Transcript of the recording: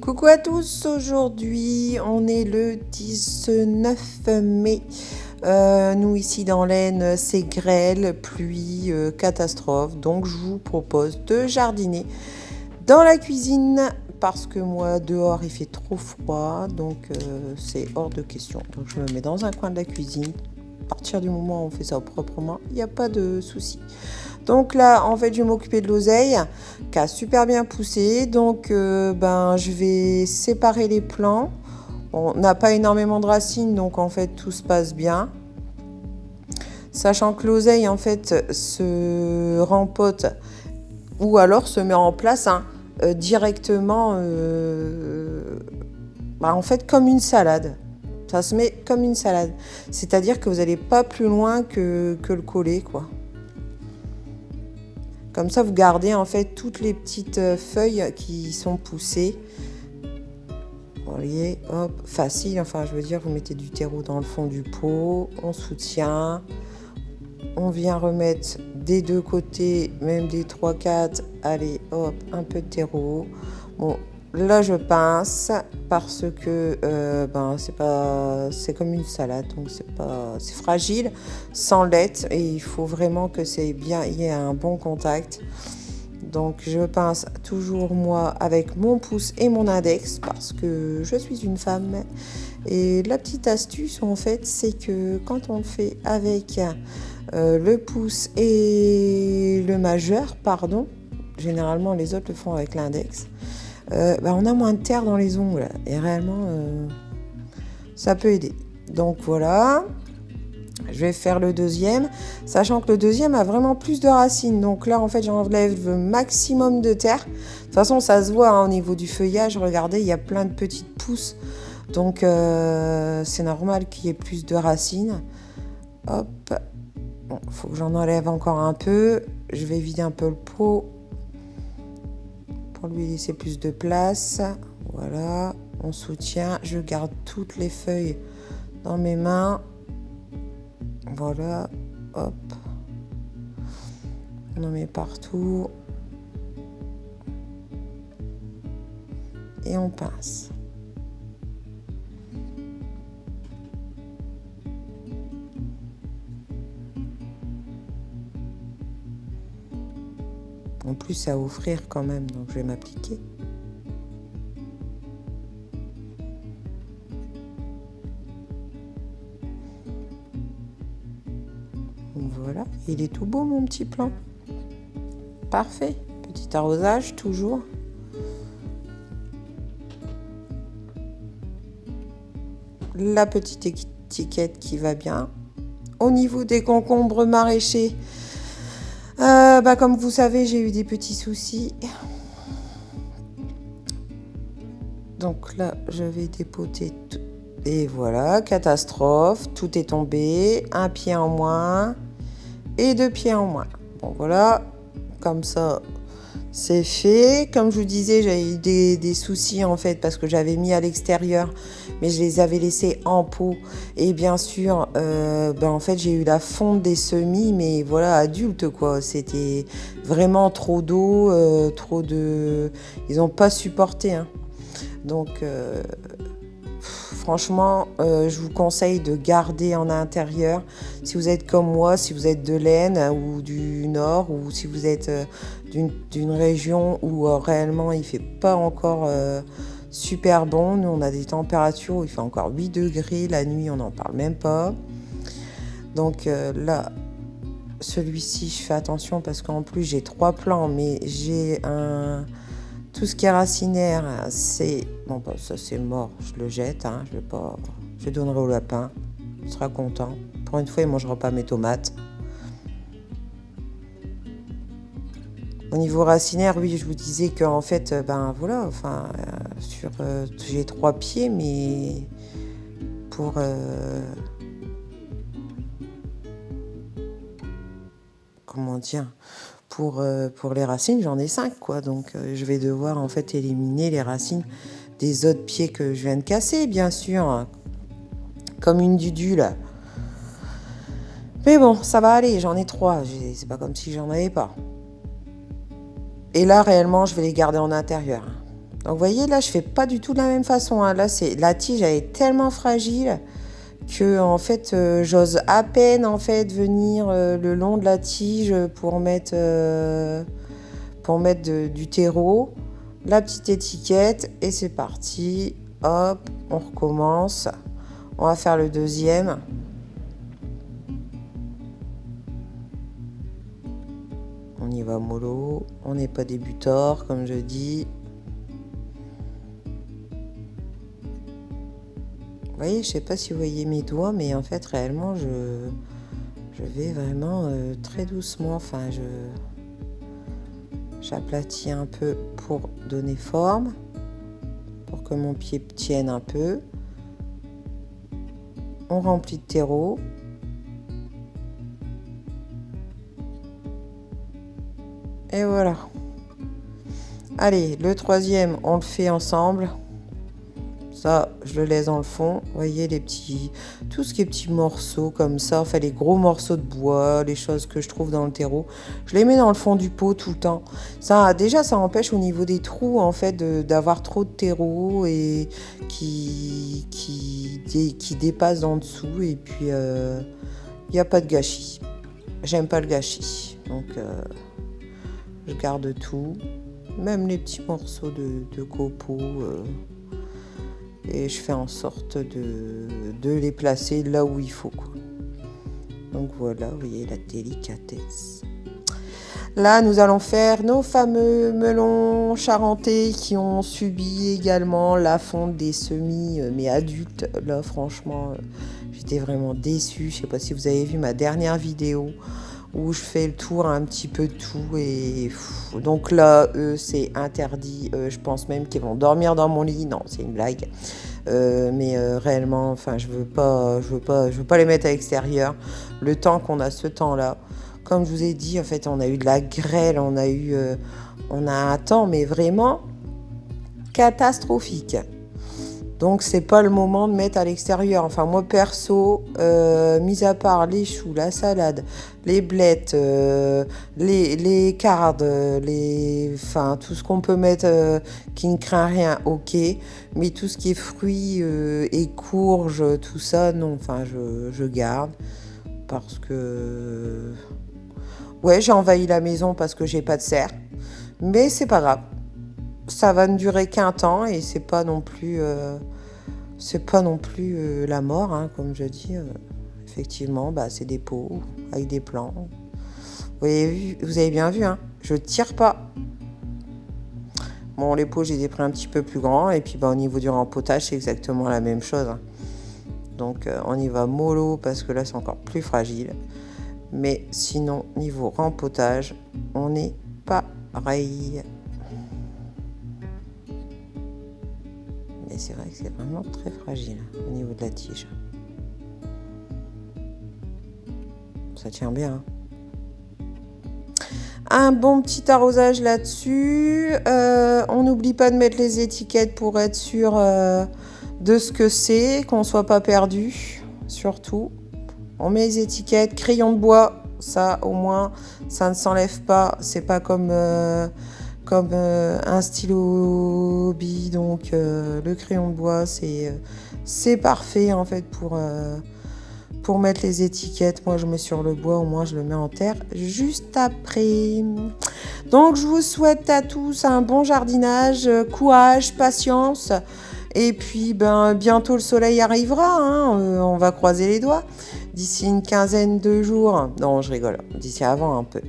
Coucou à tous, aujourd'hui on est le 19 mai. Nous ici dans l'Aisne, c'est grêle, pluie, catastrophe. Donc je vous propose de jardiner dans la cuisine parce que moi dehors il fait trop froid, donc c'est hors de question. Donc je me mets dans un coin de la cuisine. À partir du moment où on fait ça proprement, il n'y a pas de souci. Donc là, en fait, je vais m'occuper de l'oseille qui a super bien poussé. Donc, je vais séparer les plants. On n'a pas énormément de racines, donc en fait, tout se passe bien. Sachant que l'oseille, en fait, se rempote ou alors se met en place directement, en fait, comme une salade. Ça se met comme une salade. C'est-à-dire que vous n'allez pas plus loin que le coller, quoi. Comme ça, vous gardez en fait toutes les petites feuilles qui sont poussées. Vous voyez, hop, facile. Enfin, je veux dire, vous mettez du terreau dans le fond du pot, on soutient. On vient remettre des deux côtés, même des 3-4. Allez, hop, un peu de terreau. Bon, là, je pince parce que c'est comme une salade, donc c'est fragile, sans l'être, et il faut vraiment que il y ait un bon contact. Donc je pince toujours moi avec mon pouce et mon index parce que je suis une femme. Et la petite astuce en fait, c'est que quand on le fait avec le pouce et le majeur, généralement les autres le font avec l'index, on a moins de terre dans les ongles et réellement ça peut aider. Donc voilà, je vais faire le deuxième, sachant que le deuxième a vraiment plus de racines. Donc là en fait j'enlève le maximum de terre. De toute façon ça se voit au niveau du feuillage, regardez, il y a plein de petites pousses. Donc c'est normal qu'il y ait plus de racines. Hop, bon, faut que j'en enlève encore un peu. Je vais vider un peu le pot pour lui laisser plus de place. Voilà, on soutient. Je garde toutes les feuilles dans mes mains. Voilà, hop. On en met partout. Et on pince. En plus, c'est à offrir quand même, donc je vais m'appliquer. Voilà, il est tout beau mon petit plant. Parfait, petit arrosage toujours. La petite étiquette qui va bien. Au niveau des concombres maraîchers, comme vous savez, j'ai eu des petits soucis. Donc là, je vais dépoter tout. Et voilà, catastrophe, tout est tombé. Un pied en moins et 2 pieds en moins. Bon voilà, comme ça, c'est fait. Comme je vous disais, j'avais eu des soucis en fait parce que j'avais mis à l'extérieur, mais je les avais laissés en pot. Et bien sûr, en fait, j'ai eu la fonte des semis, mais voilà, adulte quoi. C'était vraiment trop d'eau, Ils n'ont pas supporté. Donc, franchement, je vous conseille de garder en intérieur. Si vous êtes comme moi, si vous êtes de l'Aisne ou du Nord, ou si vous êtes d'une région où réellement il ne fait pas encore super bon. Nous, on a des températures où il fait encore 8 degrés. La nuit, on n'en parle même pas. Donc là, celui-ci, je fais attention parce qu'en plus, j'ai 3 plants, mais j'ai un... Tout ce qui est racinaire, c'est... Bon, ça c'est mort, je le jette, je vais pas... Je donnerai au lapin, il sera content. Pour une fois, il ne mangera pas mes tomates. Au niveau racinaire, oui, je vous disais qu'en fait, j'ai 3 pieds, mais pour... comment dire, pour les racines, j'en ai 5, quoi. Donc, je vais devoir, en fait, éliminer les racines des autres pieds que je viens de casser, bien sûr. Comme une dudu, là. Mais bon, ça va aller, j'en ai 3. C'est pas comme si j'en avais pas. Et là, réellement, je vais les garder en intérieur. Donc vous voyez, là, je fais pas du tout de la même façon, hein. Là, la tige, elle est tellement fragile que en fait, j'ose à peine en fait venir le long de la tige pour mettre du terreau, la petite étiquette et c'est parti. Hop, on recommence. On va faire le deuxième. On y va mollo. On n'est pas débuteur, comme je dis. Vous voyez, je sais pas si vous voyez mes doigts, mais en fait, réellement, je vais vraiment très doucement. Enfin, j'aplatis un peu pour donner forme, pour que mon pied tienne un peu. On remplit de terreau. Et voilà. Allez, le troisième, on le fait ensemble. Ça, je le laisse dans le fond. Vous voyez, tout ce qui est petits morceaux comme ça, enfin les gros morceaux de bois, les choses que je trouve dans le terreau, je les mets dans le fond du pot tout le temps. Ça, déjà, ça empêche au niveau des trous, en fait, d'avoir trop de terreau et qui dépasse en dessous. Et puis, il n'y a pas de gâchis. J'aime pas le gâchis. Donc, je garde tout, même les petits morceaux de copeaux. Et je fais en sorte de les placer là où il faut, quoi. Donc voilà, vous voyez la délicatesse. Là, nous allons faire nos fameux melons charentais qui ont subi également la fonte des semis, mais adultes. Là, franchement, j'étais vraiment déçue. Je ne sais pas si vous avez vu ma dernière vidéo où je fais le tour un petit peu de tout. Et donc là, eux, c'est interdit. Je pense même qu'ils vont dormir dans mon lit. Non, c'est une blague. Mais réellement, enfin, je veux pas les mettre à l'extérieur. Le temps qu'on a ce temps-là, comme je vous ai dit, en fait, on a eu de la grêle, on a un temps, mais vraiment catastrophique. Donc, c'est pas le moment de mettre à l'extérieur. Enfin, moi, perso, mis à part les choux, la salade, les blettes, les cardes, enfin, tout ce qu'on peut mettre qui ne craint rien, ok. Mais tout ce qui est fruits et courges, tout ça, non. Enfin, je garde. Parce que... Ouais, j'ai envahi la maison parce que j'ai pas de serre. Mais c'est pas grave. Ça va ne durer qu'un temps et c'est pas non plus la mort, hein, comme je dis. Effectivement, bah, c'est des pots avec des plants. Vous avez bien vu, hein, je tire pas. Bon, les pots, j'ai des prix un petit peu plus grands. Et puis, bah, au niveau du rempotage, c'est exactement la même chose, hein. Donc, on y va mollo parce que là, c'est encore plus fragile. Mais sinon, niveau rempotage, on est pareil. Mais c'est vrai que c'est vraiment très fragile au niveau de la tige. Ça tient bien, hein. Un bon petit arrosage là-dessus. On n'oublie pas de mettre les étiquettes pour être sûr de ce que c'est, qu'on ne soit pas perdu, surtout. On met les étiquettes, crayon de bois, ça au moins, ça ne s'enlève pas. C'est pas comme un stylo bille, donc le crayon de bois, c'est parfait en fait pour mettre les étiquettes. Moi, je mets sur le bois, au moins je le mets en terre juste après. Donc, je vous souhaite à tous un bon jardinage, courage, patience. Et puis, bientôt le soleil arrivera, hein, on va croiser les doigts. D'ici une quinzaine de jours, non, je rigole, d'ici avant un peu.